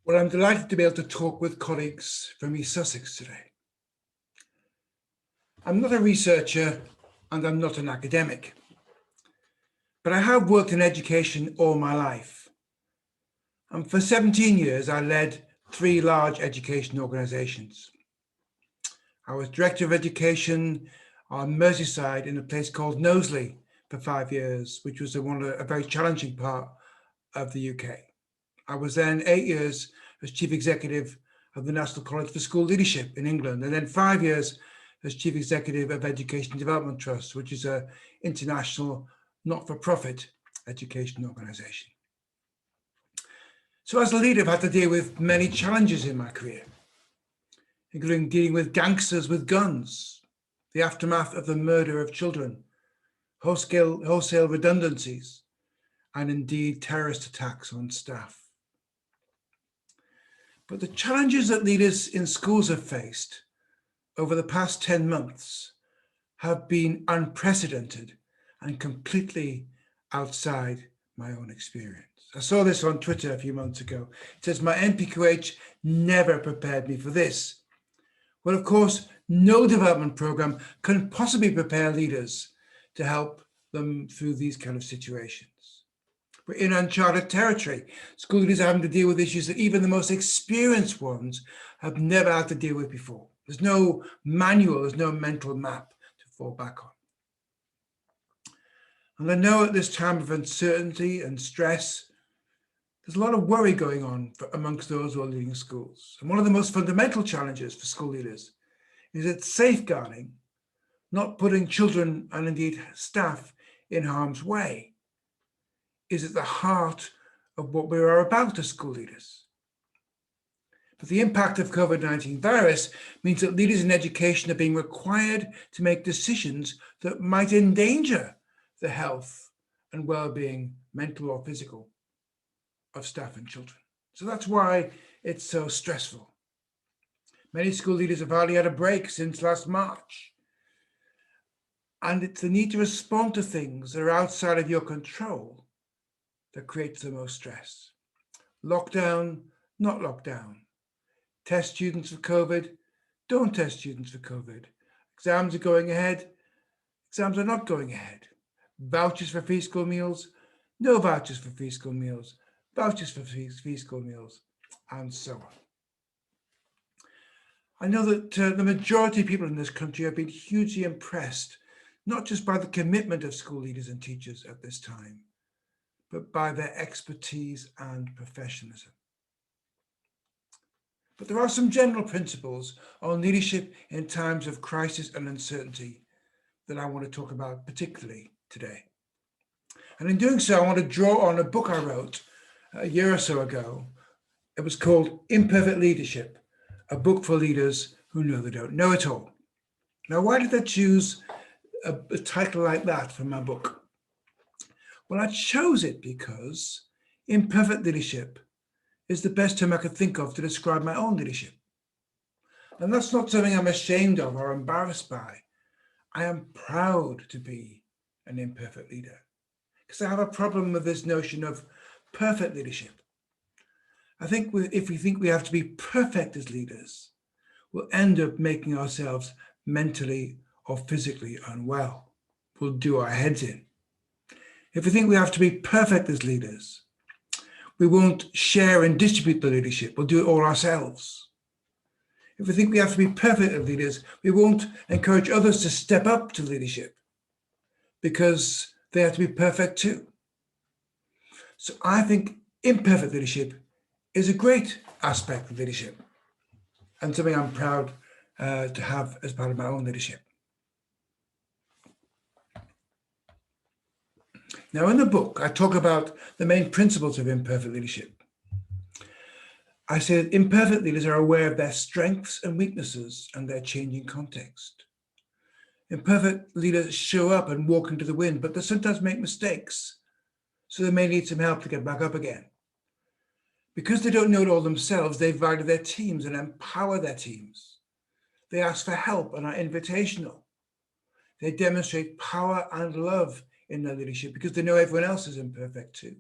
Well, I'm delighted to be able to talk with colleagues from East Sussex today. I'm not a researcher and I'm not an academic, but I have worked in education all my life. And for 17 years, I led 3 large education organisations. I was Director of Education on Merseyside in a place called Knowsley for 5 years, which was a very challenging part of the UK. I was then 8 years as Chief Executive of the National College for School Leadership in England, and then 5 years as Chief Executive of Education Development Trust, which is an international not-for-profit education organisation. So as a leader, I've had to deal with many challenges in my career, including dealing with gangsters with guns, the aftermath of the murder of children, wholesale redundancies, and indeed terrorist attacks on staff. But the challenges that leaders in schools have faced over the past 10 months have been unprecedented and completely outside my own experience. I saw this on Twitter a few months ago. It says, my NPQH never prepared me for this. Well, of course, no development program can possibly prepare leaders to help them through these kind of situations. We're in uncharted territory. School leaders are having to deal with issues that even the most experienced ones have never had to deal with before. There's no manual, there's no mental map to fall back on. And I know at this time of uncertainty and stress, there's a lot of worry going on amongst those who are leading schools. And one of the most fundamental challenges for school leaders is that safeguarding, not putting children and indeed staff in harm's way, is at the heart of what we are about as school leaders. But the impact of COVID-19 virus means that leaders in education are being required to make decisions that might endanger the health and well-being, mental or physical, of staff and children. So that's why it's so stressful. Many school leaders have hardly had a break since last March. And it's the need to respond to things that are outside of your control that creates the most stress. Lockdown, not lockdown. Test students for COVID, don't test students for COVID. Exams are going ahead, exams are not going ahead. Vouchers for free school meals, no vouchers for free school meals, vouchers for free school meals, and so on. I know that the majority of people in this country have been hugely impressed, not just by the commitment of school leaders and teachers at this time, but by their expertise and professionalism. But there are some general principles on leadership in times of crisis and uncertainty that I want to talk about particularly today. And in doing so, I want to draw on a book I wrote a year or so ago. It was called Imperfect Leadership, a book for leaders who know they don't know it all. Now, why did I choose a title like that for my book? Well, I chose it because imperfect leadership is the best term I could think of to describe my own leadership. And that's not something I'm ashamed of or embarrassed by. I am proud to be an imperfect leader because I have a problem with this notion of perfect leadership. I think if we think we have to be perfect as leaders, we'll end up making ourselves mentally or physically unwell. We'll do our heads in. If we think we have to be perfect as leaders, we won't share and distribute the leadership. We'll do it all ourselves. If we think we have to be perfect as leaders, we won't encourage others to step up to leadership because they have to be perfect too. So I think imperfect leadership is a great aspect of leadership and something I'm proud to have as part of my own leadership. Now, in the book, I talk about the main principles of imperfect leadership. I say that imperfect leaders are aware of their strengths and weaknesses and their changing context. Imperfect leaders show up and walk into the wind, but they sometimes make mistakes, so they may need some help to get back up again. Because they don't know it all themselves, they value their teams and empower their teams. They ask for help and are invitational. They demonstrate power and love in their leadership because they know everyone else is imperfect too.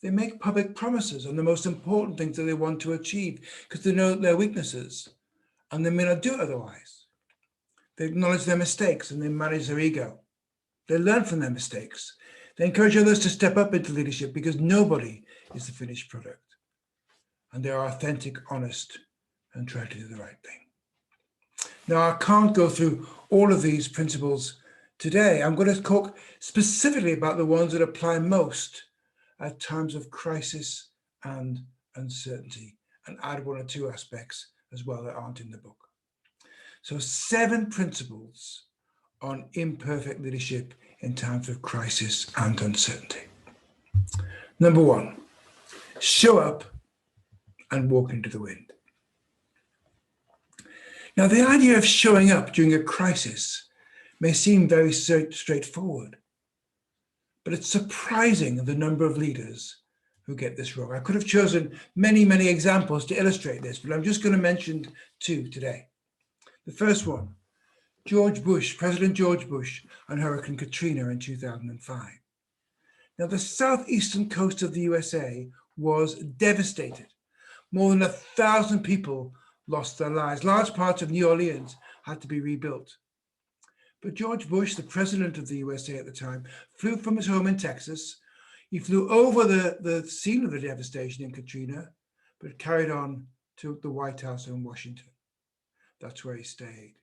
They make public promises on the most important things that they want to achieve because they know their weaknesses and they may not do it otherwise. They acknowledge their mistakes and they manage their ego. They learn from their mistakes. They encourage others to step up into leadership because nobody is the finished product. And they are authentic, honest, and try to do the right thing. Now, I can't go through all of these principles today. I'm going to talk specifically about the ones that apply most at times of crisis and uncertainty, and add one or two aspects as well that aren't in the book. So 7 principles on imperfect leadership in times of crisis and uncertainty. Number 1, show up and walk into the wind. Now, the idea of showing up during a crisis may seem very straightforward, but it's surprising the number of leaders who get this wrong. I could have chosen many, many examples to illustrate this, but I'm just going to mention 2 today. The first one, President George Bush and Hurricane Katrina in 2005. Now, the southeastern coast of the USA was devastated. More than 1,000 people lost their lives. Large parts of New Orleans had to be rebuilt. But George Bush, the president of the USA at the time, flew from his home in Texas. He flew over the scene of the devastation in Katrina, but carried on to the White House in Washington. That's where he stayed.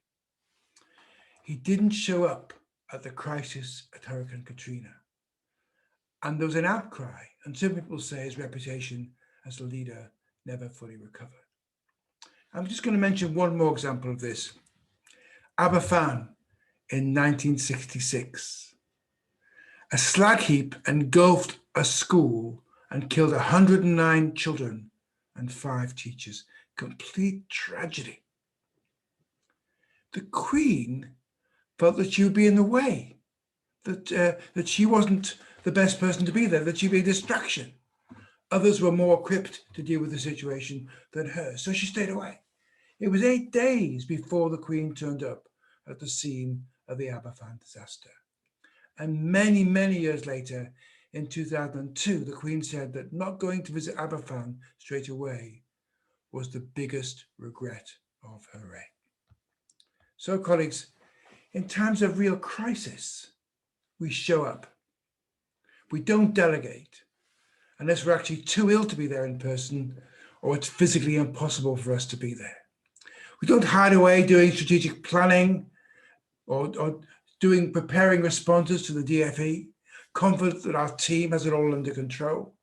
He didn't show up at the crisis at Hurricane Katrina. And there was an outcry, and some people say his reputation as a leader never fully recovered. I'm just going to mention one more example of this. Aberfan in 1966. A slag heap engulfed a school and killed 109 children and 5 teachers. Complete tragedy. The Queen felt that she would be in the way, that she wasn't the best person to be there, that she'd be a distraction. Others were more equipped to deal with the situation than her, so she stayed away. It was 8 days before the Queen turned up at the scene of the Aberfan disaster. And many, many years later, in 2002, the Queen said that not going to visit Aberfan straight away was the biggest regret of her reign. So, colleagues, in times of real crisis, we show up. We don't delegate unless we're actually too ill to be there in person or it's physically impossible for us to be there. We don't hide away doing strategic planning or preparing responses to the DFE, confident that our team has it all under control.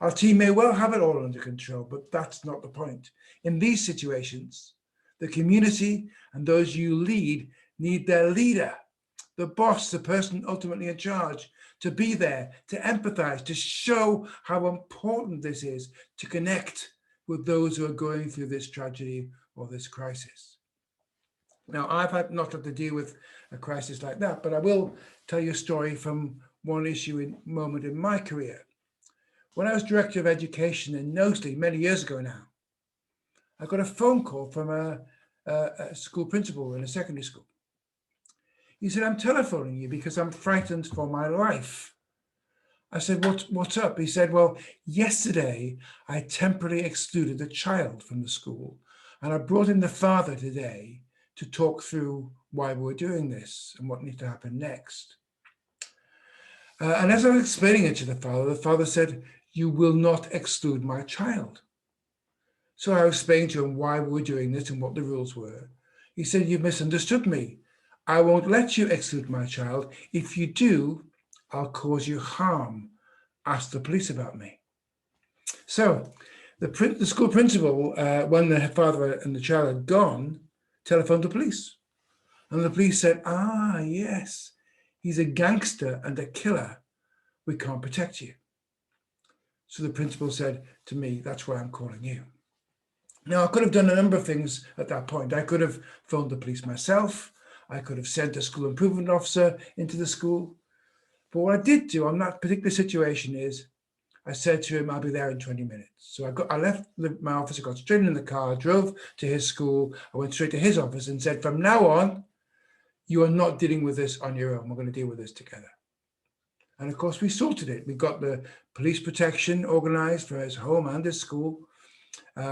Our team may well have it all under control, but that's not the point. In these situations, the community and those you lead need their leader, the boss, the person ultimately in charge, to be there, to empathize, to show how important this is, to connect with those who are going through this tragedy or this crisis. Now, I've not had to deal with a crisis like that, but I will tell you a story from one moment in my career. When I was Director of Education in Knowsley many years ago now, I got a phone call from a school principal in a secondary school. He said, "I'm telephoning you because I'm frightened for my life." I said, what's up? He said, "Well, yesterday I temporarily excluded a child from the school, and I brought in the father today to talk through why we're doing this and what needs to happen next." And as I was explaining it to the father said, "You will not exclude my child." So I explained to him why we were doing this and what the rules were. He said, "You've misunderstood me. I won't let you exclude my child. If you do, I'll cause you harm. Ask the police about me." So the school principal, when the father and the child had gone, telephoned the police. And the police said, yes, he's a gangster and a killer. We can't protect you. So the principal said to me, "That's why I'm calling you." Now, I could have done a number of things at that point. I could have phoned the police myself. I could have sent a school improvement officer into the school. But what I did do on that particular situation is I said to him, "I'll be there in 20 minutes. So I left my office, I got straight in the car, drove to his school. I went straight to his office and said, "From now on, you are not dealing with this on your own. We're going to deal with this together." And of course, we sorted it. We got the police protection organized for his home and his school.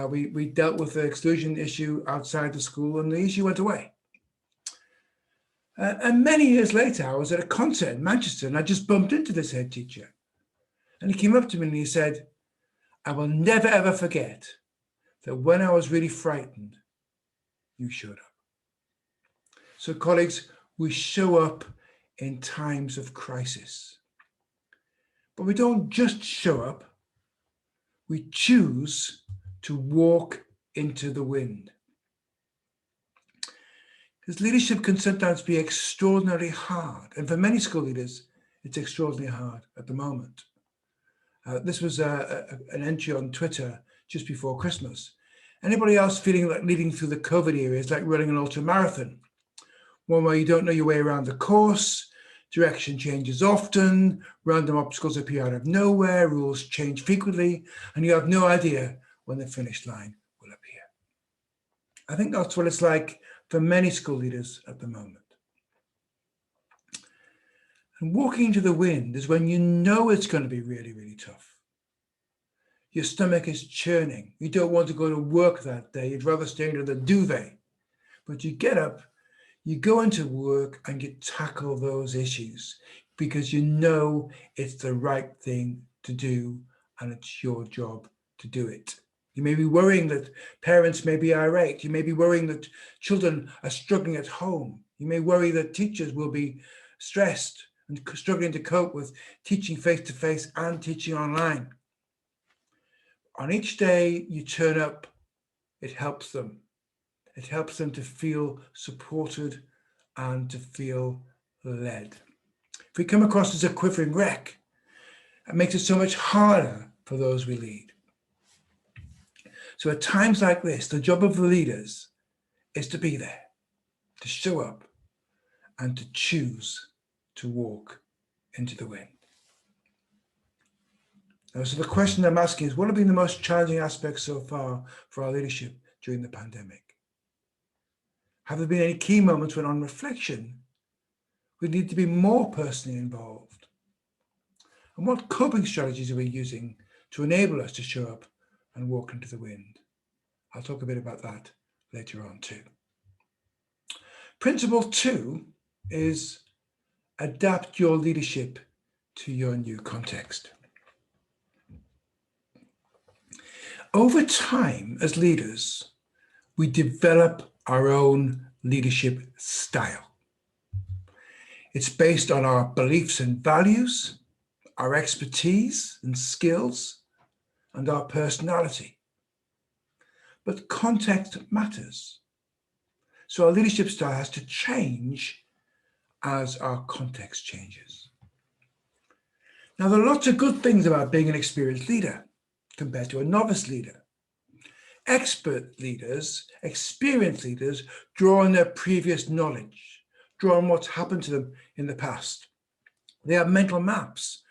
We dealt with the exclusion issue outside the school, and the issue went away. And many years later, I was at a concert in Manchester, and I just bumped into this head teacher. And he came up to me and he said, "I will never, ever forget that when I was really frightened, you showed up." So colleagues, we show up in times of crisis. But we don't just show up, we choose to walk into the wind. Because leadership can sometimes be extraordinarily hard. And for many school leaders, it's extraordinarily hard at the moment. This was an entry on Twitter just before Christmas. Anybody else feeling like leading through the COVID era is like running an ultra marathon? One where you don't know your way around the course, direction changes often, random obstacles appear out of nowhere, rules change frequently, and you have no idea when the finish line will appear. I think that's what it's like for many school leaders at the moment. And walking into the wind is when you know it's going to be really, really tough. Your stomach is churning. You don't want to go to work that day. You'd rather stay under the duvet. But you get up, you go into work, and you tackle those issues because you know it's the right thing to do and it's your job to do it. You may be worrying that parents may be irate. You may be worrying that children are struggling at home. You may worry that teachers will be stressed and struggling to cope with teaching face-to-face and teaching online. On each day you turn up, it helps them. It helps them to feel supported and to feel led. If we come across as a quivering wreck, it makes it so much harder for those we lead. So at times like this, the job of the leaders is to be there, to show up, and to choose to walk into the wind. Now, so the question I'm asking is, what have been the most challenging aspects so far for our leadership during the pandemic? Have there been any key moments when, on reflection, we need to be more personally involved? And what coping strategies are we using to enable us to show up and walk into the wind? I'll talk a bit about that later on too. Principle 2 is adapt your leadership to your new context. Over time, as leaders, we develop our own leadership style. It's based on our beliefs and values, our expertise and skills, and our personality. But context matters. So our leadership style has to change as our context changes. Now, there are lots of good things about being an experienced leader compared to a novice leader. Expert leaders, experienced leaders, draw on their previous knowledge, draw on what's happened to them in the past. They have mental maps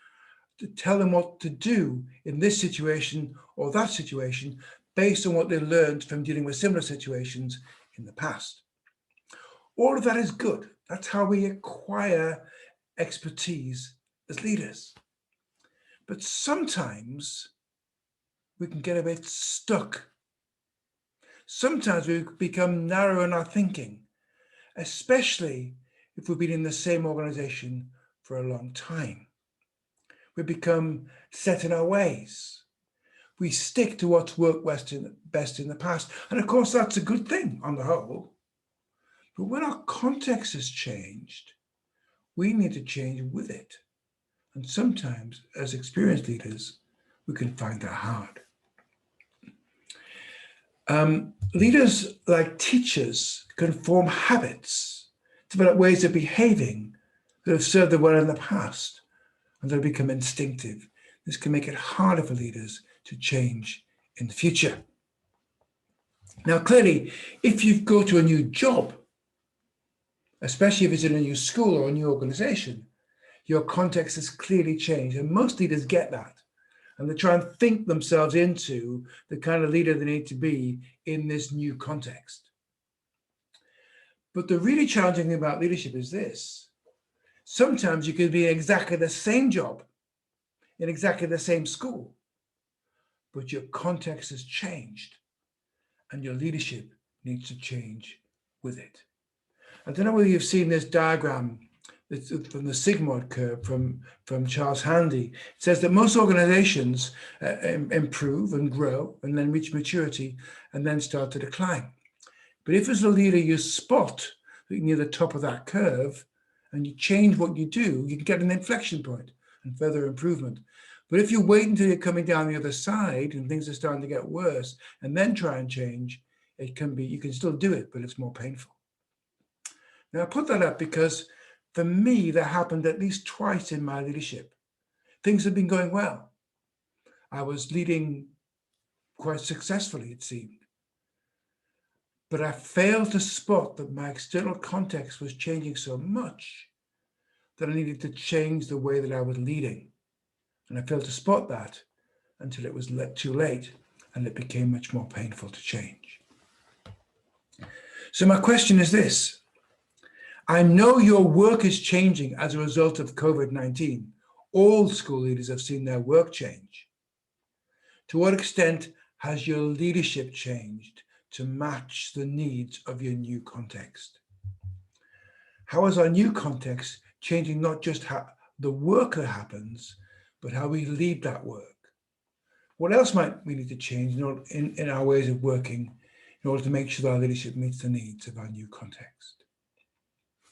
to tell them what to do in this situation or that situation based on what they learned from dealing with similar situations in the past. All of that is good. That's how we acquire expertise as leaders. But sometimes we can get a bit stuck. Sometimes we become narrow in our thinking, especially if we've been in the same organization for a long time. We become set in our ways. We stick to what's worked best in the past. And of course, that's a good thing on the whole. But when our context has changed, we need to change with it. And sometimes, as experienced leaders, we can find that hard. Leaders, like teachers, can form habits, develop ways of behaving that have served them well in the past, and they'll become instinctive. This can make it harder for leaders to change in the future. Now, clearly, if you go to a new job, especially if it's in a new school or a new organization, your context has clearly changed. And most leaders get that. And they try and think themselves into the kind of leader they need to be in this new context. But the really challenging thing about leadership is this. Sometimes you could be in exactly the same job, in exactly the same school, but your context has changed and your leadership needs to change with it. I don't know whether you've seen this diagram from the sigmoid curve from Charles Handy. It says that most organizations improve and grow and then reach maturity and then start to decline. But if as a leader you spot that near the top of that curve and you change what you do, you can get an inflection point and further improvement. But if you wait until you're coming down the other side and things are starting to get worse and then try and change, you can still do it, but it's more painful. Now I put that up because for me, that happened at least twice in my leadership. Things had been going well. I was leading quite successfully, it seemed. But I failed to spot that my external context was changing so much that I needed to change the way that I was leading. And I failed to spot that until it was too late and it became much more painful to change. So my question is this. I know your work is changing as a result of COVID-19. All school leaders have seen their work change. To what extent has your leadership changed to match the needs of your new context? How is our new context changing not just how the work that happens, but how we lead that work? What else might we need to change in our ways of working in order to make sure that our leadership meets the needs of our new context?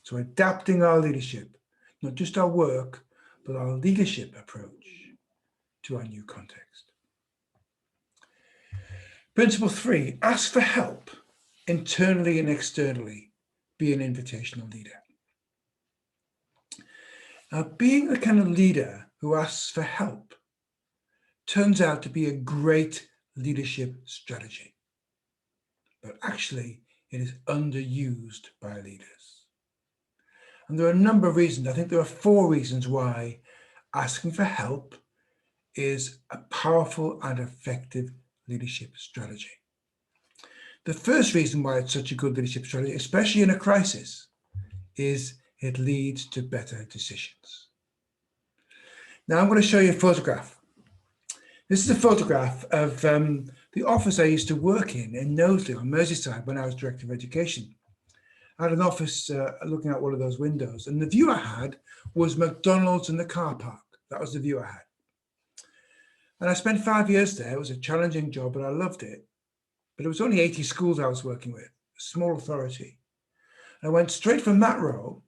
So adapting our leadership, not just our work, but our leadership approach to our new context. Principle 3, ask for help internally and externally. Be an invitational leader. Now, being the kind of leader who asks for help turns out to be a great leadership strategy. But actually, it is underused by leaders. And there are a number of reasons. I think there are 4 reasons why asking for help is a powerful and effective leadership strategy. The first reason why it's such a good leadership strategy, especially in a crisis, is it leads to better decisions. Now I'm going to show you a photograph. This is a photograph of the office I used to work in Knowsley on Merseyside when I was Director of Education. I had an office looking out one of those windows, and the view I had was McDonald's and the car park. That was the view I had. And I spent 5 years there. It was a challenging job, but I loved it. But it was only 80 schools I was working with, a small authority. And I went straight from that role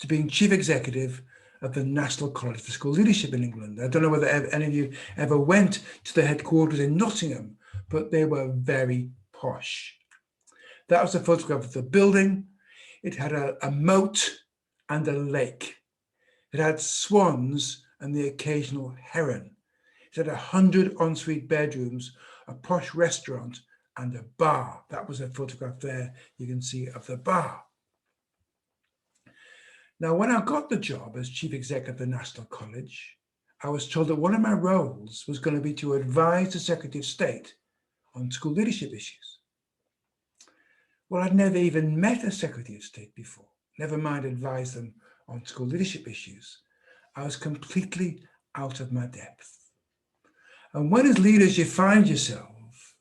to being Chief Executive of the National College for School Leadership in England. I don't know whether any of you ever went to the headquarters in Nottingham, but they were very posh. That was a photograph of the building. It had a moat and a lake. It had swans and the occasional heron. It had 100 ensuite bedrooms, a posh restaurant, and a bar. That was a photograph there you can see of the bar. Now, when I got the job as Chief Executive of the National College, I was told that one of my roles was going to be to advise the Secretary of State on school leadership issues. Well, I'd never even met a Secretary of State before, never mind advise them on school leadership issues. I was completely out of my depth. And when as leaders you find yourself,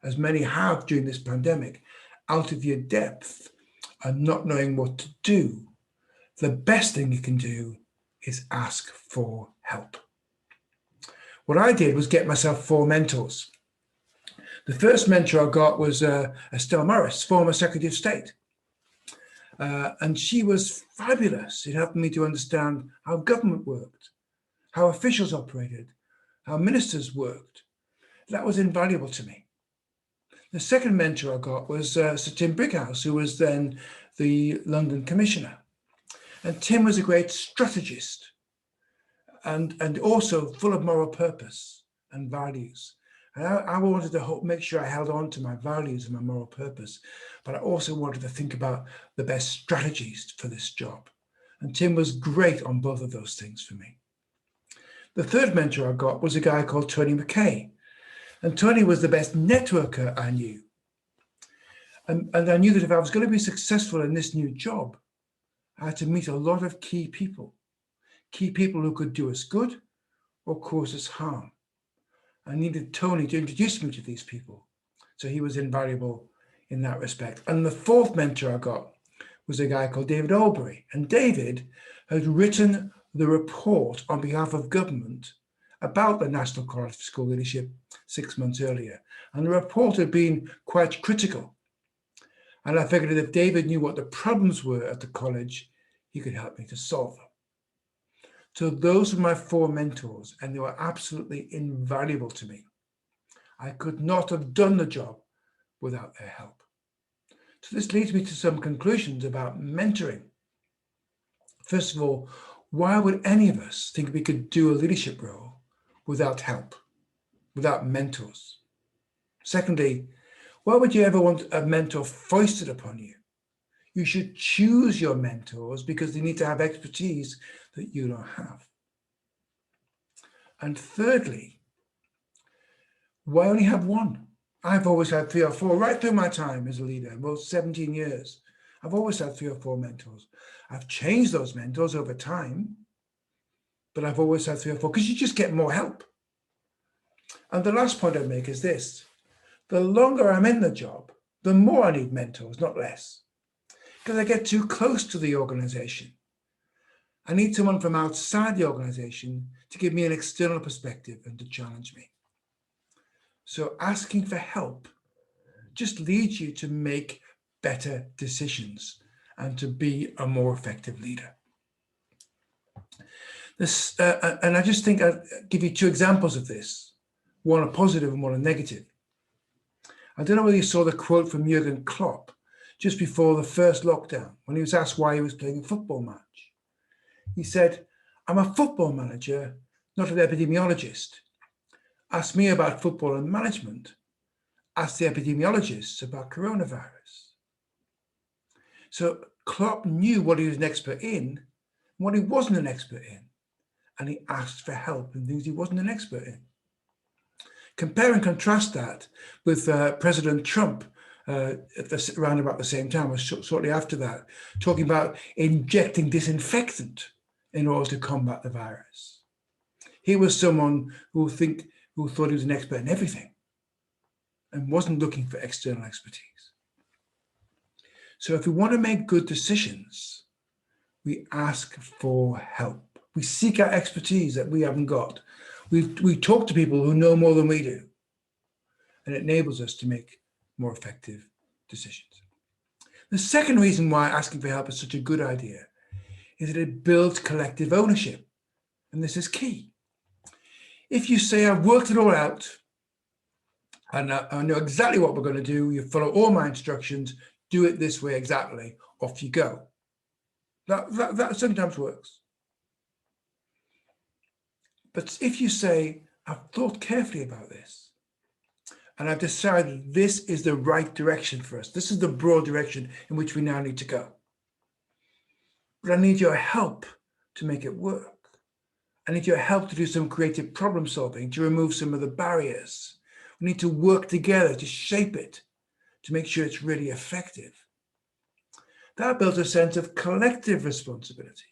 as many have during this pandemic, out of your depth and not knowing what to do, the best thing you can do is ask for help. What I did was get myself 4 mentors. The first mentor I got was Estelle Morris, former Secretary of State. And she was fabulous. It helped me to understand how government worked, how officials operated, how ministers worked. That was invaluable to me. The second mentor I got was Sir Tim Brickhouse, who was then the London Commissioner. And Tim was a great strategist and also full of moral purpose and values. And I wanted to make sure I held on to my values and my moral purpose, but I also wanted to think about the best strategies for this job. And Tim was great on both of those things for me. The third mentor I got was a guy called Tony McKay. And Tony was the best networker I knew. And I knew that if I was going to be successful in this new job, I had to meet a lot of key people who could do us good or cause us harm. I needed Tony to introduce me to these people. So he was invaluable in that respect. And the fourth mentor I got was a guy called David Albury. And David had written the report on behalf of government about the National College for School Leadership 6 months earlier. And the report had been quite critical. And I figured that if David knew what the problems were at the college, he could help me to solve them. So those were my four mentors, and they were absolutely invaluable to me. I could not have done the job without their help. So this leads me to some conclusions about mentoring. First of all, why would any of us think we could do a leadership role without help, without mentors? Secondly, why would you ever want a mentor foisted upon you? You should choose your mentors because they need to have expertise that you don't have. And thirdly, why only have one? I've always had 3 or 4 right through my time as a leader, most 17 years. I've always had 3 or 4 mentors. I've changed those mentors over time, but I've always had 3 or 4 because you just get more help. And the last point I make is this: the longer I'm in the job, the more I need mentors, not less, because I get too close to the organization. I need someone from outside the organization to give me an external perspective and to challenge me. So asking for help just leads you to make better decisions and to be a more effective leader. And I just think I'll give you 2 examples of this, one a positive and one a negative. I don't know whether you saw the quote from Jurgen Klopp just before the first lockdown when he was asked why he was playing a football match. He said, "I'm a football manager, not an epidemiologist. Ask me about football and management. Ask the epidemiologists about coronavirus." So Klopp knew what he was an expert in and what he wasn't an expert in, and he asked for help in things he wasn't an expert in. Compare and contrast that with President Trump around about the same time, or shortly after that, talking about injecting disinfectant in order to combat the virus. He was someone who thought he was an expert in everything and wasn't looking for external expertise. So if we want to make good decisions, we ask for help. We seek out expertise that we haven't got. We talk to people who know more than we do, and it enables us to make more effective decisions. The second reason why asking for help is such a good idea is that it builds collective ownership, and this is key. If you say, "I've worked it all out, and I know exactly what we're going to do, you follow all my instructions, do it this way exactly, off you go." That sometimes works. But if you say, "I've thought carefully about this, and I've decided this is the right direction for us. This is the broad direction in which we now need to go. But I need your help to make it work. I need your help to do some creative problem solving, to remove some of the barriers. We need to work together to shape it, to make sure it's really effective." That builds a sense of collective responsibility.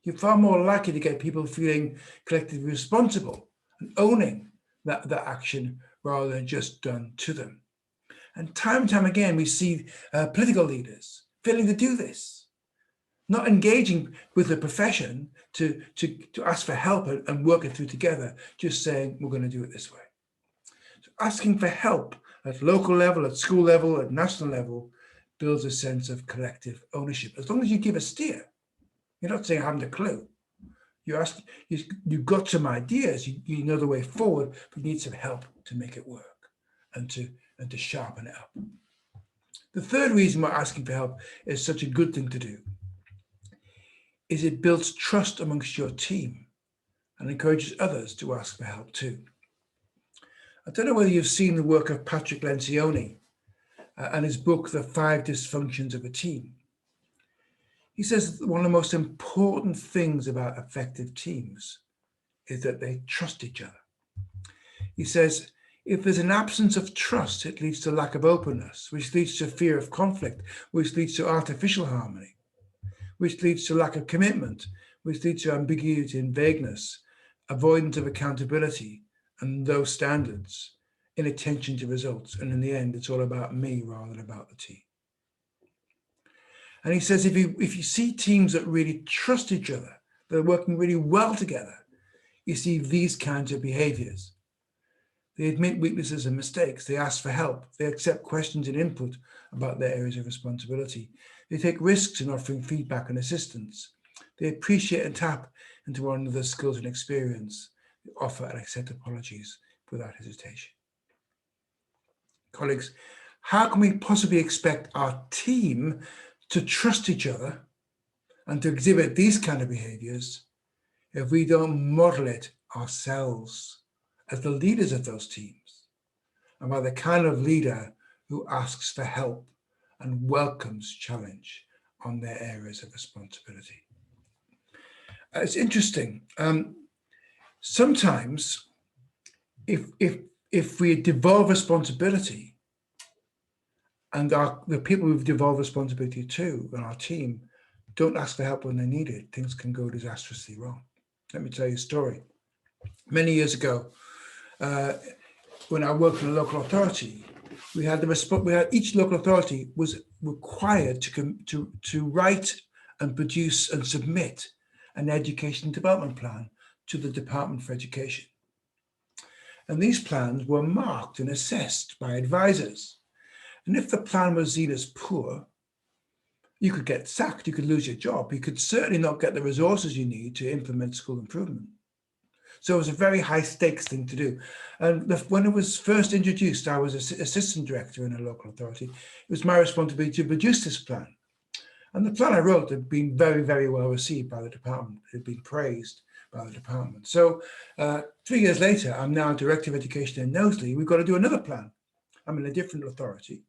You're far more likely to get people feeling collectively responsible and owning that action rather than just done to them. And time again, we see political leaders failing to do this, not engaging with the profession to ask for help and work it through together, just saying, "We're going to do it this way." So asking for help at local level, at school level, at national level, builds a sense of collective ownership. As long as you give a steer, you're not saying I haven't a clue. You've got some ideas, you know the way forward, but you need some help to make it work and to sharpen it up. The third reason why asking for help is such a good thing to do is it builds trust amongst your team and encourages others to ask for help too. I don't know whether you've seen the work of Patrick Lencioni and his book, The 5 Dysfunctions of a Team. He says one of the most important things about effective teams is that they trust each other. He says, if there's an absence of trust, it leads to lack of openness, which leads to fear of conflict, which leads to artificial harmony, which leads to lack of commitment, which leads to ambiguity and vagueness, avoidance of accountability and those standards, inattention to results. And in the end, it's all about me rather than about the team. And he says, if you see teams that really trust each other, that are working really well together, you see these kinds of behaviors. They admit weaknesses and mistakes. They ask for help. They accept questions and input about their areas of responsibility. They take risks in offering feedback and assistance. They appreciate and tap into one another's skills and experience. They offer and accept apologies without hesitation. Colleagues, how can we possibly expect our team to trust each other and to exhibit these kind of behaviors if we don't model it ourselves as the leaders of those teams, and by the kind of leader who asks for help and welcomes challenge on their areas of responsibility? It's interesting. Sometimes if we devolve responsibility, and the people we've devolved responsibility to in our team don't ask for help when they need it, things can go disastrously wrong. Let me tell you a story. Many years ago, when I worked in a local authority, each local authority was required to write and produce and submit an education development plan to the Department for Education. And these plans were marked and assessed by advisors. And if the plan was seen as poor, you could get sacked, you could lose your job, you could certainly not get the resources you need to implement school improvement. So it was a very high stakes thing to do. And when it was first introduced, I was assistant director in a local authority. It was my responsibility to produce this plan. And the plan I wrote had been very, very well received by the department. It had been praised by the department. So 3 years later, I'm now Director of Education in Knowsley. We've got to do another plan. I'm in a different authority.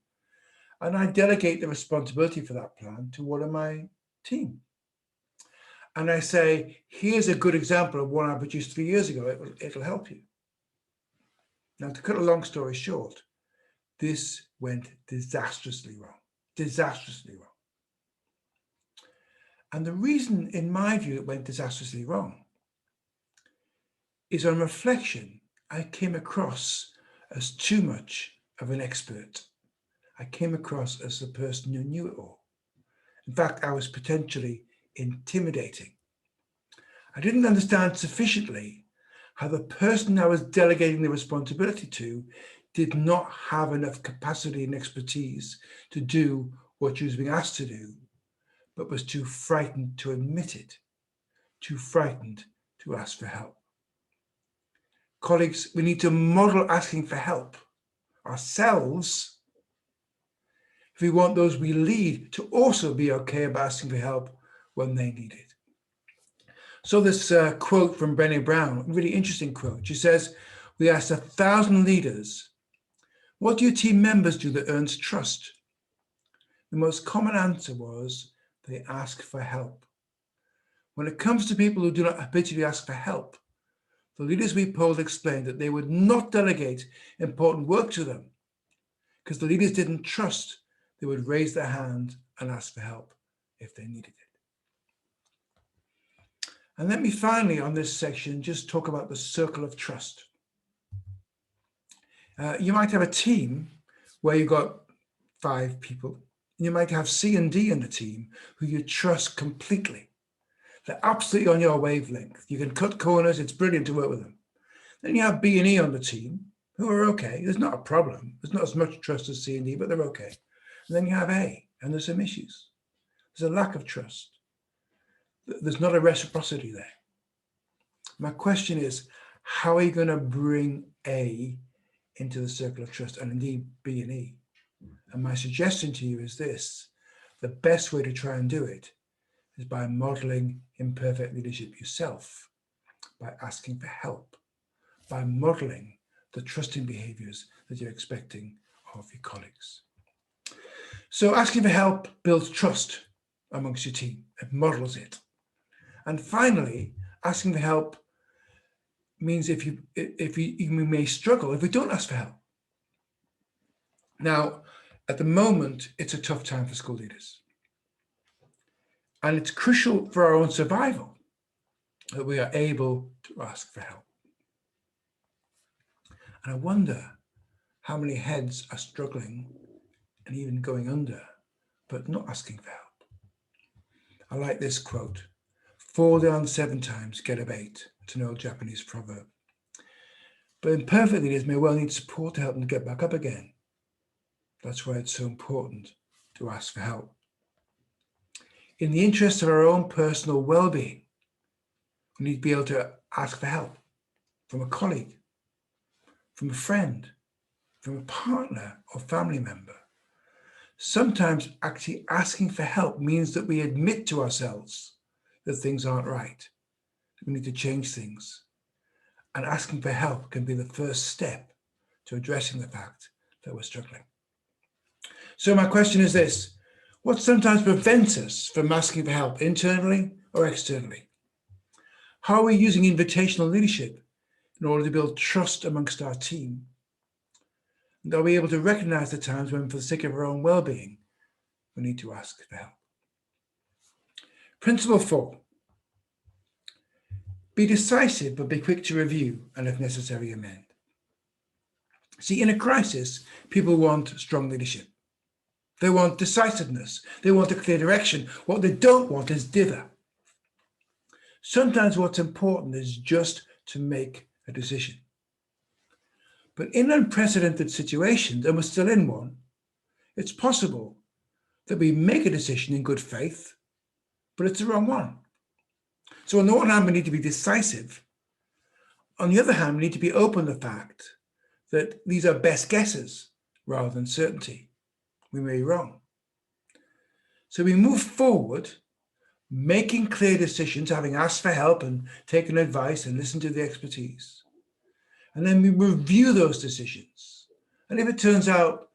And I delegate the responsibility for that plan to one of my team. And I say, here's a good example of one I produced 3 years ago. It'll help you. Now, to cut a long story short, this went disastrously wrong. Disastrously wrong. And the reason, in my view, it went disastrously wrong is on reflection, I came across as too much of an expert. I came across as the person who knew it all. In fact, I was potentially intimidating. I didn't understand sufficiently how the person I was delegating the responsibility to did not have enough capacity and expertise to do what she was being asked to do, but was too frightened to admit it, too frightened to ask for help. Colleagues, we need to model asking for help ourselves if we want those we lead to also be okay about asking for help when they need it. So this quote from Brené Brown, a really interesting quote. She says, we asked 1,000 leaders, what do your team members do that earns trust? The most common answer was, they ask for help. When it comes to people who do not habitually ask for help, the leaders we polled explained that they would not delegate important work to them because the leaders didn't trust they would raise their hand and ask for help if they needed it. And let me finally, on this section, just talk about the circle of trust. You might have a team where you've got 5 people. You might have C and D in the team who you trust completely. They're absolutely on your wavelength. You can cut corners. It's brilliant to work with them. Then you have B and E on the team who are okay. There's not a problem. There's not as much trust as C and D, but they're okay. And then you have A, and there's some issues. There's a lack of trust. There's not a reciprocity there. My question is, how are you going to bring A into the circle of trust, and indeed B and E? And my suggestion to you is this: the best way to try and do it is by modeling imperfect leadership yourself, by asking for help, by modeling the trusting behaviors that you're expecting of your colleagues. So asking for help builds trust amongst your team. It models it. And finally, asking for help means if you may struggle if we don't ask for help. Now, at the moment, it's a tough time for school leaders. And it's crucial for our own survival that we are able to ask for help. And I wonder how many heads are struggling and even going under, but not asking for help. I like this quote: fall down 7 times, get up 8. It's an old Japanese proverb. But imperfect leaders may well need support to help them get back up again. That's why it's so important to ask for help. In the interest of our own personal well-being, we need to be able to ask for help from a colleague, from a friend, from a partner or family member. Sometimes actually asking for help means that we admit to ourselves that things aren't right, that we need to change things. And asking for help can be the first step to addressing the fact that we're struggling. So my question is this: what sometimes prevents us from asking for help internally or externally? How are we using invitational leadership in order to build trust amongst our team? And are we able to recognize the times when, for the sake of our own well-being, we need to ask for help? Principle 4, be decisive, but be quick to review and, if necessary, amend. See, in a crisis, people want strong leadership. They want decisiveness. They want a clear direction. What they don't want is dither. Sometimes what's important is just to make a decision. But in unprecedented situations, and we're still in one, it's possible that we make a decision in good faith, but it's the wrong one. So on the one hand, we need to be decisive. On the other hand, we need to be open to the fact that these are best guesses rather than certainty. We may be wrong. So we move forward, making clear decisions, having asked for help and taken advice and listened to the expertise. And then we review those decisions. And if it turns out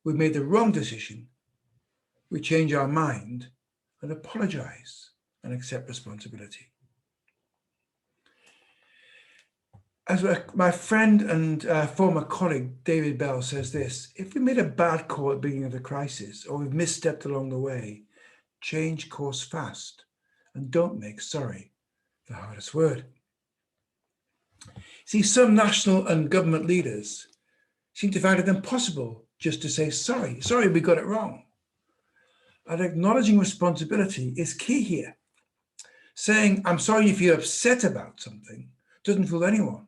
we've made the wrong decision, we change our mind and apologize and accept responsibility. As my friend and former colleague, David Bell, says this: if we made a bad call at the beginning of the crisis, or we've misstepped along the way, change course fast and don't make sorry the hardest word. See, some national and government leaders seem to find it impossible just to say sorry, we got it wrong. And acknowledging responsibility is key here. Saying, I'm sorry you feel upset about something, doesn't fool anyone.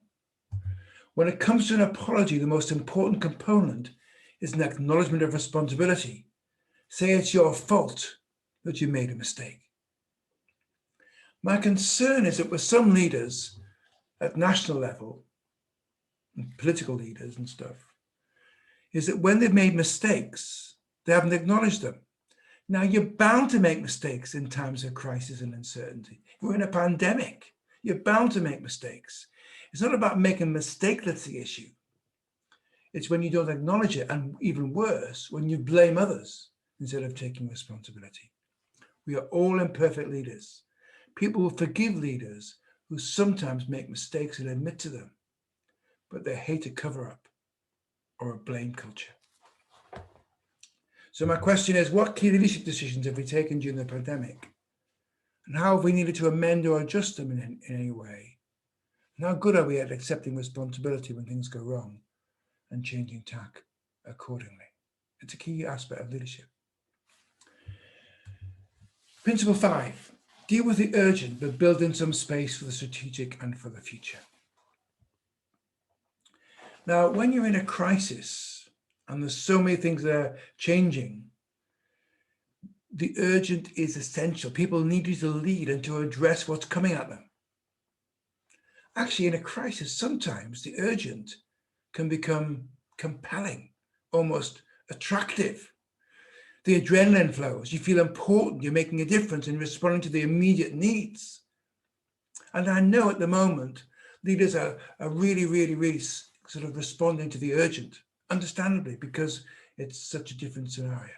When it comes to an apology, the most important component is an acknowledgement of responsibility. Say it's your fault that you made a mistake. My concern is that with some leaders at national level, and political leaders and stuff, is that when they've made mistakes, they haven't acknowledged them. Now, you're bound to make mistakes in times of crisis and uncertainty. We're in a pandemic. You're bound to make mistakes. It's not about making a mistake that's the issue. It's when you don't acknowledge it, and even worse, when you blame others instead of taking responsibility. We are all imperfect leaders. People will forgive leaders who sometimes make mistakes and admit to them, but they hate a cover-up or a blame culture. So my question is, what key leadership decisions have we taken during the pandemic? And how have we needed to amend or adjust them in any way? And how good are we at accepting responsibility when things go wrong and changing tack accordingly? It's a key aspect of leadership. Principle 5, deal with the urgent, but build in some space for the strategic and for the future. Now, when you're in a crisis and there's so many things that are changing, the urgent is essential. People need you to lead and to address what's coming at them. Actually, in a crisis, sometimes the urgent can become compelling, almost attractive. The adrenaline flows, you feel important, you're making a difference in responding to the immediate needs. And I know at the moment, leaders are really sort of responding to the urgent, understandably, because it's such a different scenario.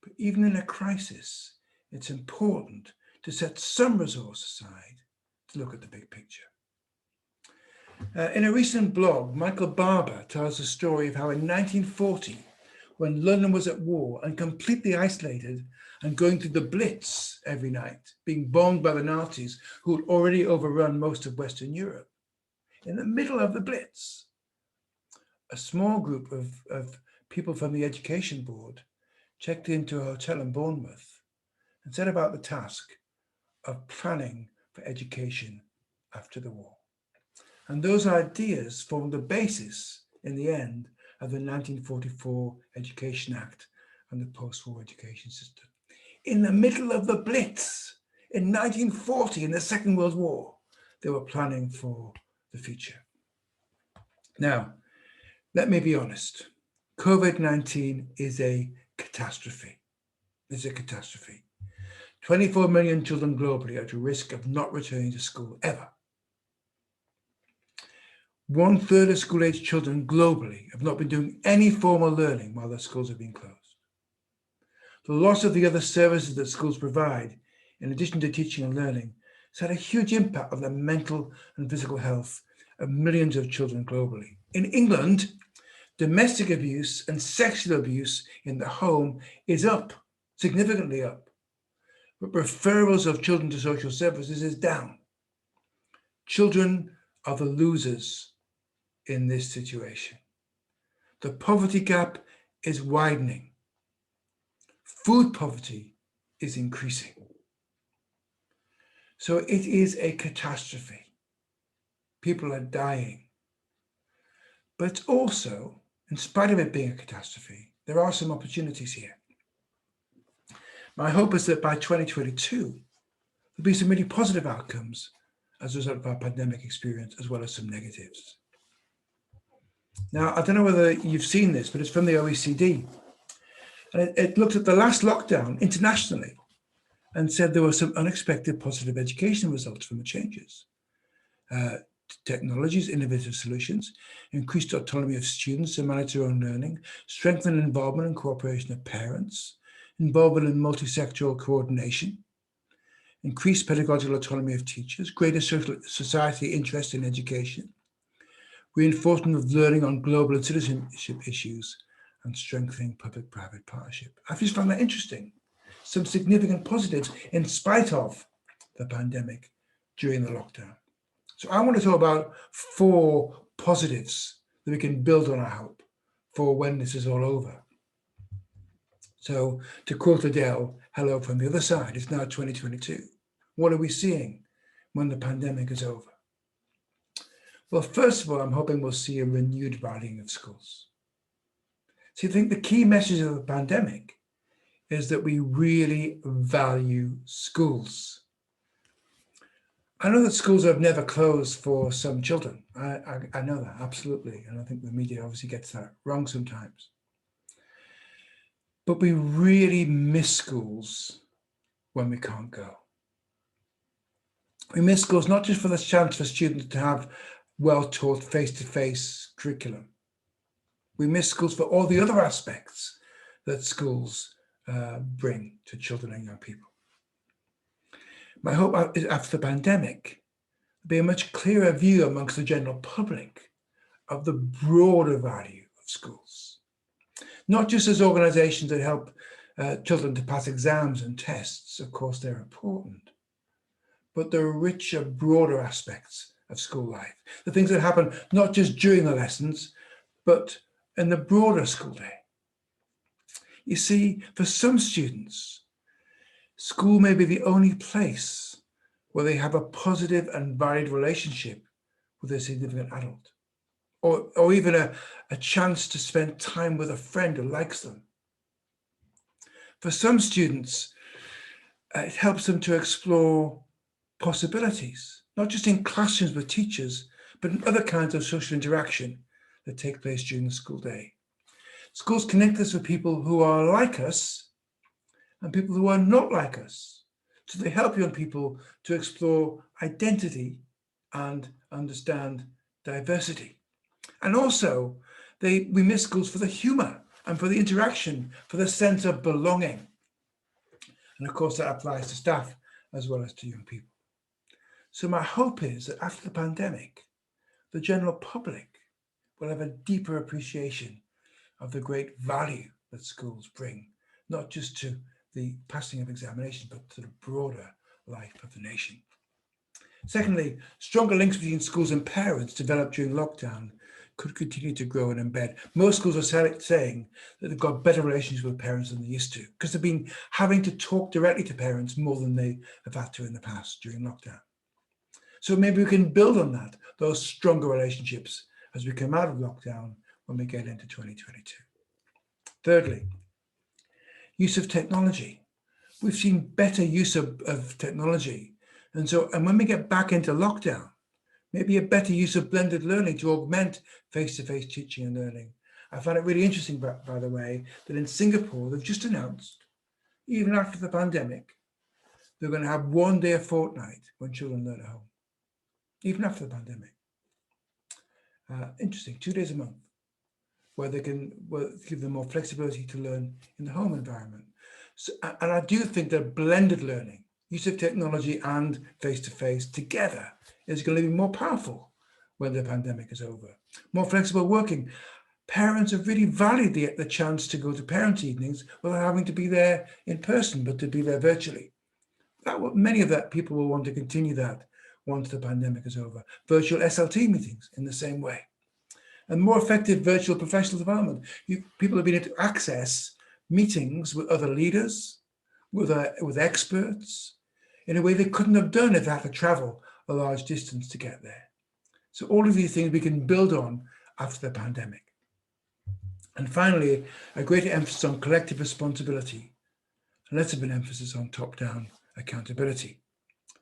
But even in a crisis, it's important to set some resource aside to look at the big picture. In a recent blog, Michael Barber tells the story of how in 1940, when London was at war and completely isolated, and going through the Blitz every night, being bombed by the Nazis who had already overrun most of Western Europe. In the middle of the Blitz, a small group of people from the Education Board checked into a hotel in Bournemouth and set about the task of planning for education after the war. And those ideas formed the basis, in the end, of the 1944 Education Act and the post-war education system. In the middle of the Blitz, in 1940, in the Second World War, they were planning for the future. Now, let me be honest. COVID-19 is a catastrophe. It's a catastrophe. 24 million children globally are at risk of not returning to school ever. 1/3 of school-age children globally have not been doing any formal learning while their schools have been closed. The loss of the other services that schools provide, in addition to teaching and learning, has had a huge impact on the mental and physical health of millions of children globally. In England, domestic abuse and sexual abuse in the home is up, significantly up. But referrals of children to social services is down. Children are the losers in this situation. The poverty gap is widening. Food poverty is increasing. So it is a catastrophe. People are dying. But it's also, in spite of it being a catastrophe, there are some opportunities here. My hope is that by 2022, there'll be some really positive outcomes as a result of our pandemic experience, as well as some negatives. Now, I don't know whether you've seen this, but it's from the OECD. And it looked at the last lockdown internationally and said there were some unexpected positive education results from the changes. Technologies, innovative solutions, increased autonomy of students to manage their own learning, strengthened involvement and cooperation of parents, involvement in multi-sectoral coordination, increased pedagogical autonomy of teachers, greater society interest in education, reinforcement of learning on global and citizenship issues, and strengthening public-private partnership. I've just found that interesting. Some significant positives in spite of the pandemic during the lockdown. So I want to talk about 4 positives that we can build on our hope for when this is all over. So to quote Adele, hello from the other side, it's now 2022. What are we seeing when the pandemic is over? Well, first of all, I'm hoping we'll see a renewed valuing of schools. So I think the key message of the pandemic is that we really value schools. I know that schools have never closed for some children. I know that, absolutely. And I think the media obviously gets that wrong sometimes. But we really miss schools when we can't go. We miss schools not just for the chance for students to have well-taught face-to-face curriculum. We miss schools for all the other aspects that schools bring to children and young people. My hope is after the pandemic, there'll be a much clearer view amongst the general public of the broader value of schools. Not just as organizations that help children to pass exams and tests, of course they're important, but the richer, broader aspects of school life, the things that happen not just during the lessons, but in the broader school day. You see, for some students, school may be the only place where they have a positive and varied relationship with a significant adult, or even a chance to spend time with a friend who likes them. For some students, it helps them to explore possibilities, not just in classrooms with teachers, but in other kinds of social interaction that take place during the school day. Schools connect us with people who are like us and people who are not like us. So they help young people to explore identity and understand diversity. And also, we miss schools for the humor and for the interaction, for the sense of belonging. And of course, that applies to staff as well as to young people. So my hope is that after the pandemic, the general public will have a deeper appreciation of the great value that schools bring, not just to the passing of examinations, but to the broader life of the nation. Secondly, stronger links between schools and parents developed during lockdown could continue to grow and embed. Most schools are saying that they've got better relationships with parents than they used to, because they've been having to talk directly to parents more than they have had to in the past during lockdown. So maybe we can build on that, those stronger relationships as we come out of lockdown when we get into 2022. Thirdly, use of technology. We've seen better use of technology. And when we get back into lockdown, maybe a better use of blended learning to augment face-to-face teaching and learning. I found it really interesting, by the way, that in Singapore, they've just announced, even after the pandemic, they're going to have 1 day a fortnight when children learn at home, even after the pandemic. Interesting, 2 days a month, where they can give them more flexibility to learn in the home environment. So, and I do think that blended learning, use of technology and face-to-face together, is going to be more powerful when the pandemic is over. More flexible working. Parents have really valued the chance to go to parent evenings without having to be there in person, but to be there virtually. Many of that people will want to continue that once the pandemic is over. Virtual SLT meetings in the same way. And more effective virtual professional development. People have been able to access meetings with other leaders, with experts, in a way they couldn't have done if they had to travel a large distance to get there. So all of these things we can build on after the pandemic. And finally, a greater emphasis on collective responsibility, and less of an emphasis on top-down accountability.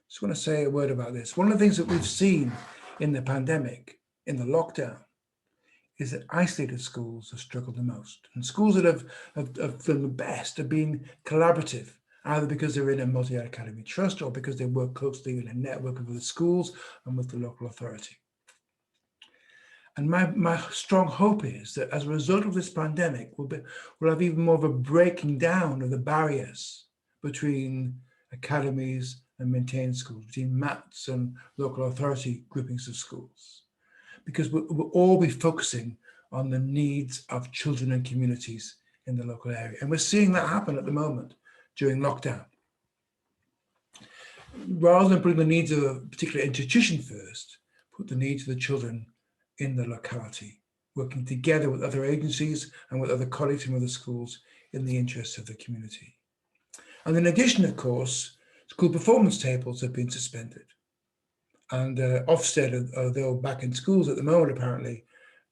Just want to say a word about this. One of the things that we've seen in the pandemic, in the lockdown, is that isolated schools have struggled the most. And schools that have done the best have been collaborative, either because they're in a multi-academy trust or because they work closely in a network of other schools and with the local authority. And my strong hope is that as a result of this pandemic, we'll have even more of a breaking down of the barriers between academies and maintained schools, between MATs and local authority groupings of schools. Because we'll all be focusing on the needs of children and communities in the local area. And we're seeing that happen at the moment during lockdown. Rather than putting the needs of a particular institution first, put the needs of the children in the locality, working together with other agencies and with other colleagues from other schools in the interests of the community. And in addition, of course, school performance tables have been suspended. And Ofsted, although back in schools at the moment, apparently,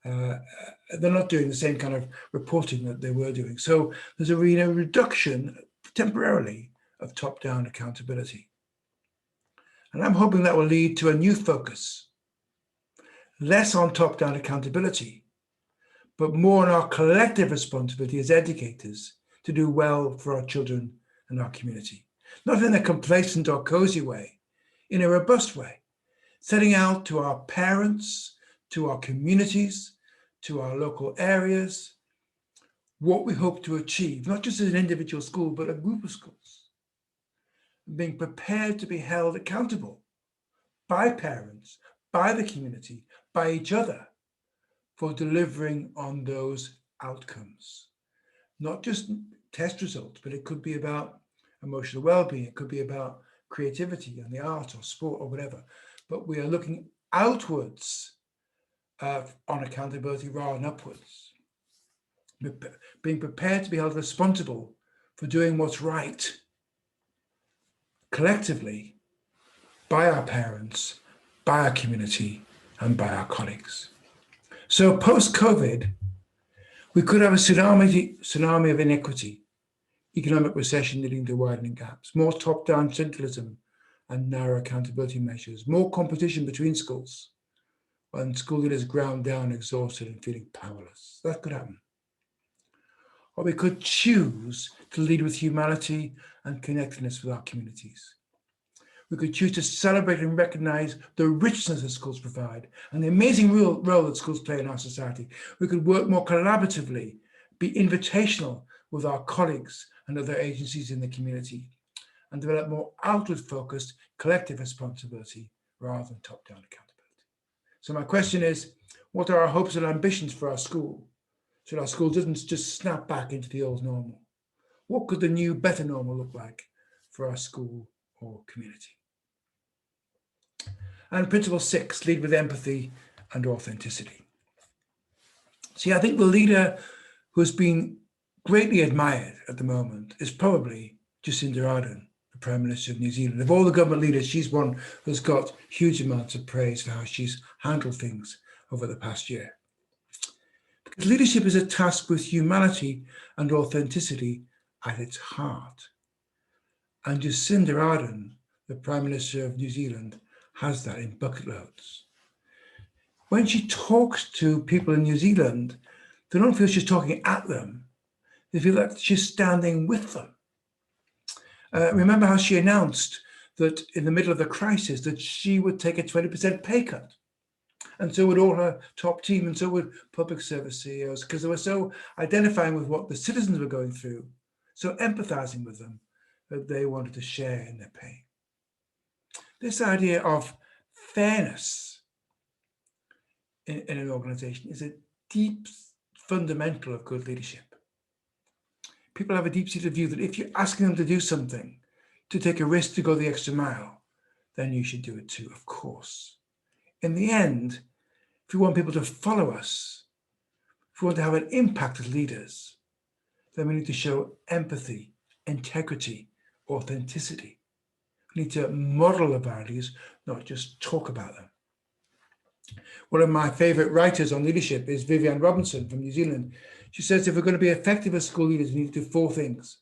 they're not doing the same kind of reporting that they were doing. So there's a reduction temporarily of top-down accountability. And I'm hoping that will lead to a new focus, less on top-down accountability, but more on our collective responsibility as educators to do well for our children and our community. Not in a complacent or cozy way, in a robust way. Setting out to our parents, to our communities, to our local areas, what we hope to achieve, not just as an individual school, but a group of schools. Being prepared to be held accountable by parents, by the community, by each other for delivering on those outcomes. Not just test results, but it could be about emotional well-being, it could be about creativity and the art or sport or whatever. But we are looking outwards on accountability rather than upwards. Being prepared to be held responsible for doing what's right collectively by our parents, by our community, and by our colleagues. So post-COVID, we could have a tsunami of inequity, economic recession leading to widening gaps, more top-down centralism and narrow accountability measures, more competition between schools, when school leaders ground down, exhausted and feeling powerless. That could happen. Or we could choose to lead with humanity and connectedness with our communities. We could choose to celebrate and recognize the richness that schools provide and the amazing role that schools play in our society. We could work more collaboratively, be invitational with our colleagues and other agencies in the community, and develop more outward-focused collective responsibility rather than top-down accountability. So my question is, what are our hopes and ambitions for our school, so our school doesn't just snap back into the old normal? What could the new, better normal look like for our school or community? And principle 6, lead with empathy and authenticity. See, I think the leader who's been greatly admired at the moment is probably Jacinda Ardern, the Prime Minister of New Zealand. Of all the government leaders, she's one who's got huge amounts of praise for how she's handled things over the past year. Because leadership is a task with humanity and authenticity at its heart. And Jacinda Ardern, the Prime Minister of New Zealand, has that in bucket loads. When she talks to people in New Zealand, they don't feel she's talking at them. They feel that she's standing with them. Remember how she announced that in the middle of the crisis that she would take a 20% pay cut. And so would all her top team, and so would public service CEOs, because they were so identifying with what the citizens were going through, so empathizing with them, that they wanted to share in their pain. This idea of fairness in an organization is a deep fundamental of good leadership. People have a deep-seated view that if you're asking them to do something, to take a risk, to go the extra mile, then you should do it too, of course. In the end, if we want people to follow us, if we want to have an impact as leaders, then we need to show empathy, integrity, authenticity. We need to model the values, not just talk about them. One of my favorite writers on leadership is Vivienne Robinson from New Zealand. She says if we're going to be effective as school leaders, we need to do 4 things.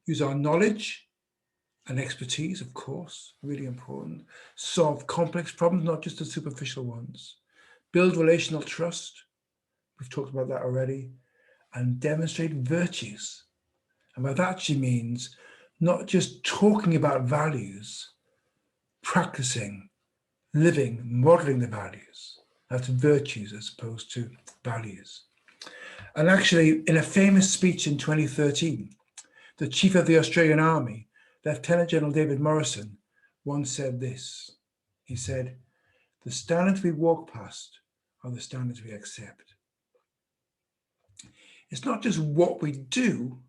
Use our knowledge and expertise, of course, really important. Solve complex problems, not just the superficial ones. Build relational trust. We've talked about that already. And demonstrate virtues. And by that she means not just talking about values, practicing, living, modeling the values. That's virtues as opposed to values. And actually, in a famous speech in 2013, the Chief of the Australian Army, Lieutenant General David Morrison, once said this. He said, "The standards we walk past are the standards we accept." It's not just what we do,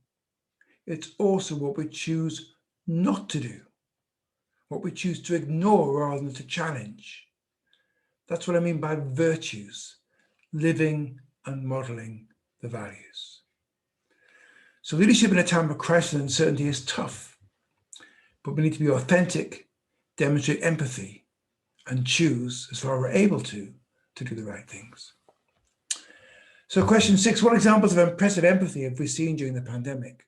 it's also what we choose not to do, what we choose to ignore rather than to challenge. That's what I mean by virtues, living and modeling the values. So leadership in a time of crisis and uncertainty is tough, but we need to be authentic, demonstrate empathy, and choose, as far as we're able to do the right things. So question 6, what examples of impressive empathy have we seen during the pandemic?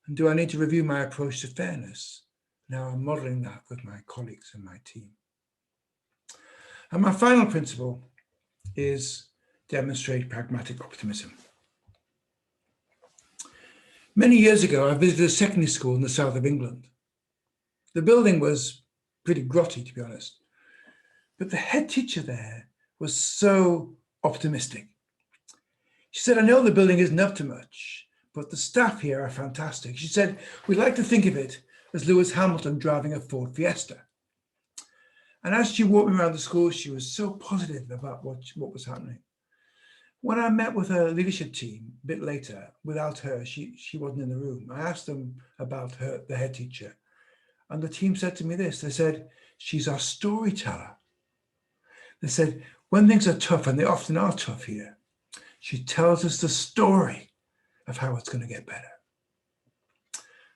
And do I need to review my approach to fairness? Now I'm modeling that with my colleagues and my team. And my final principle is demonstrate pragmatic optimism. Many years ago, I visited a secondary school in the south of England. The building was pretty grotty, to be honest, but the head teacher there was so optimistic. She said, "I know the building isn't up to much, but the staff here are fantastic." She said, "We like to think of it as Lewis Hamilton driving a Ford Fiesta." And as she walked me around the school, she was so positive about what was happening. When I met with her leadership team a bit later, without her, she wasn't in the room. I asked them about her, the head teacher, and the team said to me this. They said, "She's our storyteller." They said, when things are tough, and they often are tough here, she tells us the story of how it's going to get better.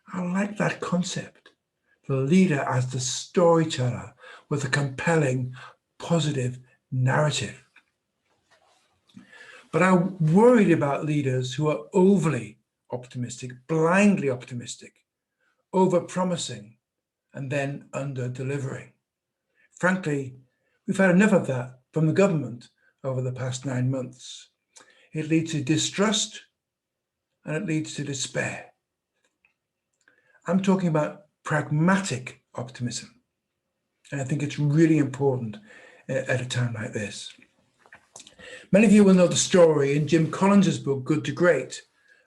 I like that concept. The leader as the storyteller with a compelling, positive narrative. But I'm worried about leaders who are overly optimistic, blindly optimistic, over-promising, and then under-delivering. Frankly, we've had enough of that from the government over the past 9 months. It leads to distrust and it leads to despair. I'm talking about pragmatic optimism. And I think it's really important at a time like this. Many of you will know the story in Jim Collins's book, Good to Great,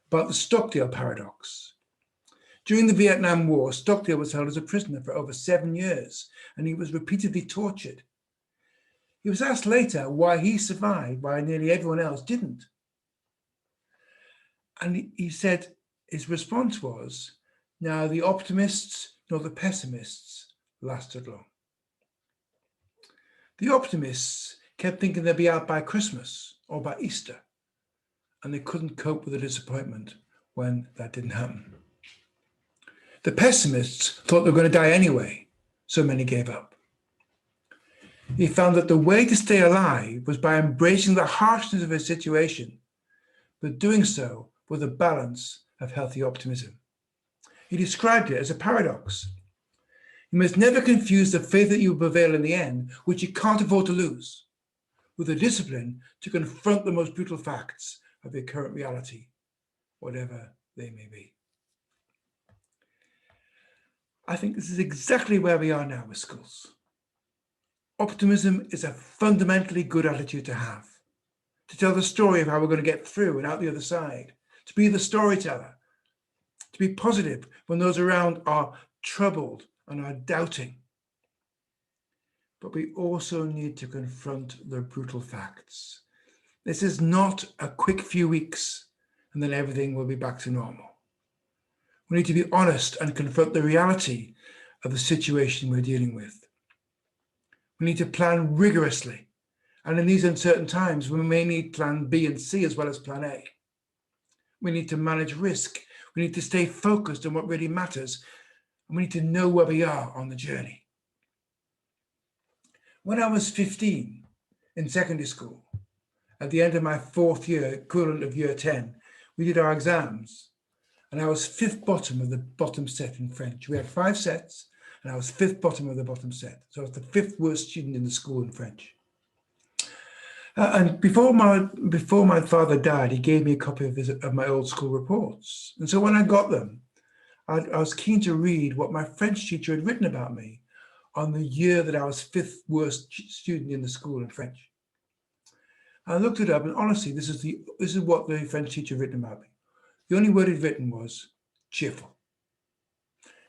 about the Stockdale paradox. During the Vietnam War, Stockdale was held as a prisoner for over 7 years, and he was repeatedly tortured. He was asked later why he survived, while nearly everyone else didn't. And he said his response was, "Now the optimists nor the pessimists lasted long." The optimists kept thinking they'd be out by Christmas or by Easter, and they couldn't cope with the disappointment when that didn't happen. The pessimists thought they were going to die anyway, so many gave up. He found that the way to stay alive was by embracing the harshness of his situation, but doing so with a balance of healthy optimism. He described it as a paradox. You must never confuse the faith that you will prevail in the end, which you can't afford to lose, with the discipline to confront the most brutal facts of your current reality, whatever they may be. I think this is exactly where we are now with schools. Optimism is a fundamentally good attitude to have, to tell the story of how we're going to get through and out the other side, to be the storyteller, to be positive when those around are troubled and are doubting. But we also need to confront the brutal facts. This is not a quick few weeks and then everything will be back to normal. We need to be honest and confront the reality of the situation we're dealing with. We need to plan rigorously. And in these uncertain times, we may need plan B and C as well as plan A. We need to manage risk. We need to stay focused on what really matters. And we need to know where we are on the journey. When I was 15 in secondary school, at the end of my fourth year, equivalent of year 10, we did our exams. And I was fifth bottom of the bottom set in French. We had 5 sets, and I was fifth bottom of the bottom set. So I was the 5th worst student in the school in French. And before my father died, he gave me a copy of my old school reports. And so when I got them, I was keen to read what my French teacher had written about me on the year that I was 5th worst student in the school in French. I looked it up, and honestly, this is what the French teacher had written about me. The only word he'd written was cheerful.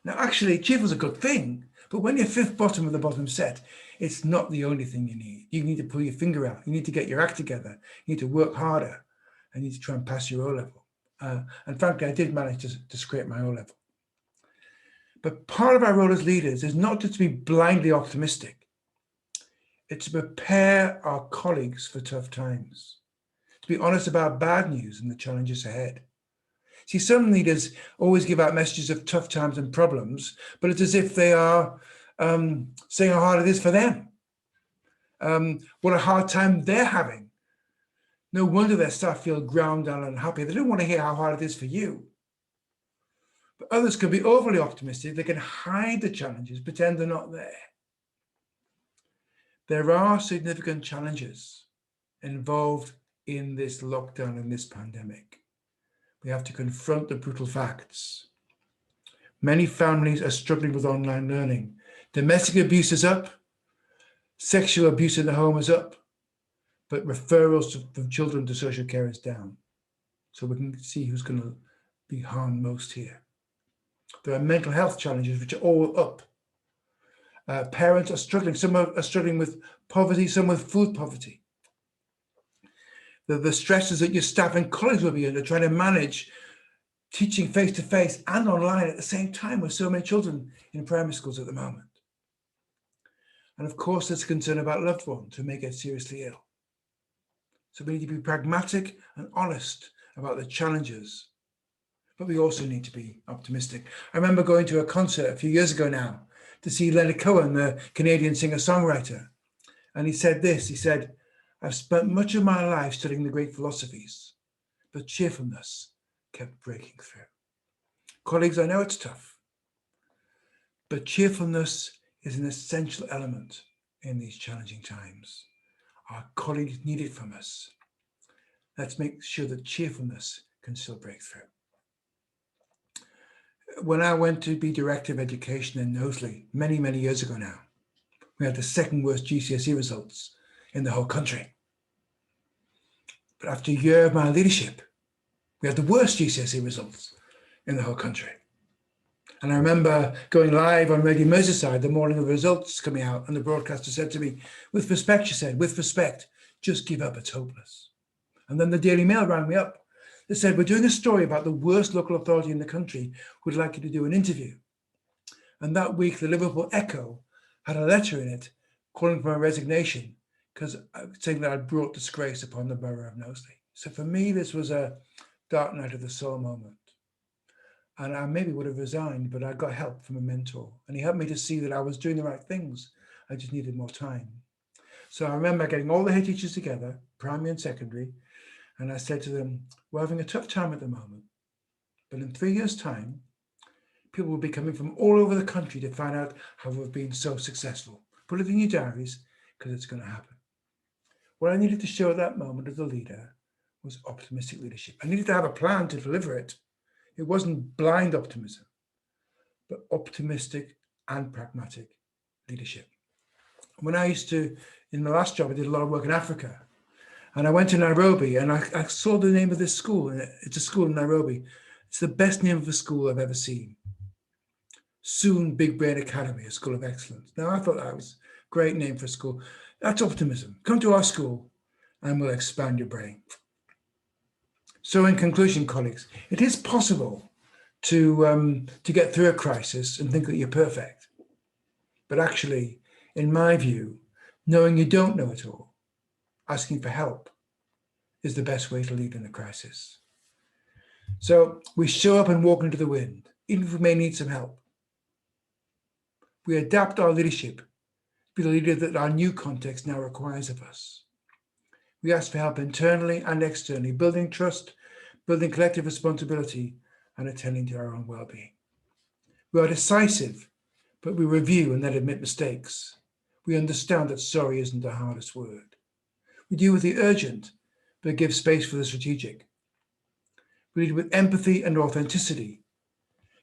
Now, actually, cheerful is a good thing, but when you're 5th bottom of the bottom set, it's not the only thing you need. You need to pull your finger out. You need to get your act together. You need to work harder. And you need to try and pass your O-level. And frankly, I did manage to scrape my O-level. But part of our role as leaders is not just to be blindly optimistic. It's to prepare our colleagues for tough times, to be honest about bad news and the challenges ahead. See, some leaders always give out messages of tough times and problems, but it's as if they are saying how hard it is for them, what a hard time they're having. No wonder their staff feel ground down and unhappy. They don't want to hear how hard it is for you. But others can be overly optimistic. They can hide the challenges, pretend they're not there. There are significant challenges involved in this lockdown and this pandemic. We have to confront the brutal facts. Many families are struggling with online learning. Domestic abuse is up. Sexual abuse in the home is up. But referrals from children to social care is down. So we can see who's going to be harmed most here. There are mental health challenges which are all up. Parents are struggling. Some are struggling with poverty, some with food poverty. The stresses that your staff and colleagues will be under trying to manage teaching face-to-face and online at the same time with so many children in primary schools at the moment. And of course, there's concern about loved ones who may get seriously ill. So we need to be pragmatic and honest about the challenges, but we also need to be optimistic. I remember going to a concert a few years ago now to see Leonard Cohen, the Canadian singer-songwriter. And he said this, he said, "I've spent much of my life studying the great philosophies, but cheerfulness kept breaking through." Colleagues, I know it's tough, but cheerfulness is an essential element in these challenging times. Our colleagues need it from us. Let's make sure that cheerfulness can still break through. When I went to be Director of Education in Knowsley many, many years ago now, we had the 2nd worst GCSE results in the whole country. But after a year of my leadership, we had the worst GCSE results in the whole country. And I remember going live on Radio Merseyside the morning of the results coming out, and the broadcaster said to me, "With respect," she said, "with respect, just give up, it's hopeless." And then the Daily Mail rang me up that said, we're doing a story about the worst local authority in the country who'd like you to do an interview. And that week, the Liverpool Echo had a letter in it calling for my resignation because saying that I'd brought disgrace upon the borough of Knowsley. So for me, this was a dark night of the soul moment. And I maybe would have resigned, but I got help from a mentor. And he helped me to see that I was doing the right things. I just needed more time. So I remember getting all the head teachers together, primary and secondary, and I said to them, we're having a tough time at the moment, but in 3 years' time, people will be coming from all over the country to find out how we've been so successful. Put it in your diaries, because it's going to happen. What I needed to show at that moment as a leader was optimistic leadership. I needed to have a plan to deliver it. It wasn't blind optimism, but optimistic and pragmatic leadership. When I used to, in my last job, I did a lot of work in Africa. And I went to Nairobi and I saw the name of this school. It's a school in Nairobi. It's the best name of a school I've ever seen. Soon Big Brain Academy, a school of excellence. Now I thought that was a great name for a school. That's optimism. Come to our school and we'll expand your brain. So in conclusion, colleagues, it is possible to get through a crisis and think that you're perfect. But actually, in my view, knowing you don't know it all, asking for help, is the best way to lead in a crisis. So we show up and walk into the wind, even if we may need some help. We adapt our leadership to be the leader that our new context now requires of us. We ask for help internally and externally, building trust, building collective responsibility, and attending to our own well-being. We are decisive, but we review and then admit mistakes. We understand that sorry isn't the hardest word. We deal with the urgent, but give space for the strategic. We lead with empathy and authenticity,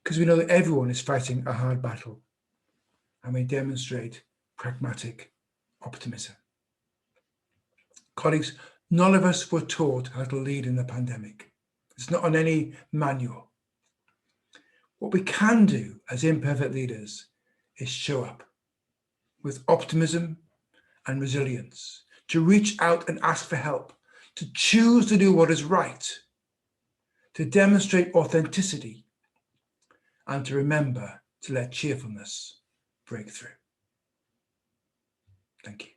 because we know that everyone is fighting a hard battle, and we demonstrate pragmatic optimism. Colleagues, none of us were taught how to lead in the pandemic. It's not on any manual. What we can do as imperfect leaders is show up with optimism and resilience, to reach out and ask for help, to choose to do what is right, to demonstrate authenticity, and to remember to let cheerfulness break through. Thank you.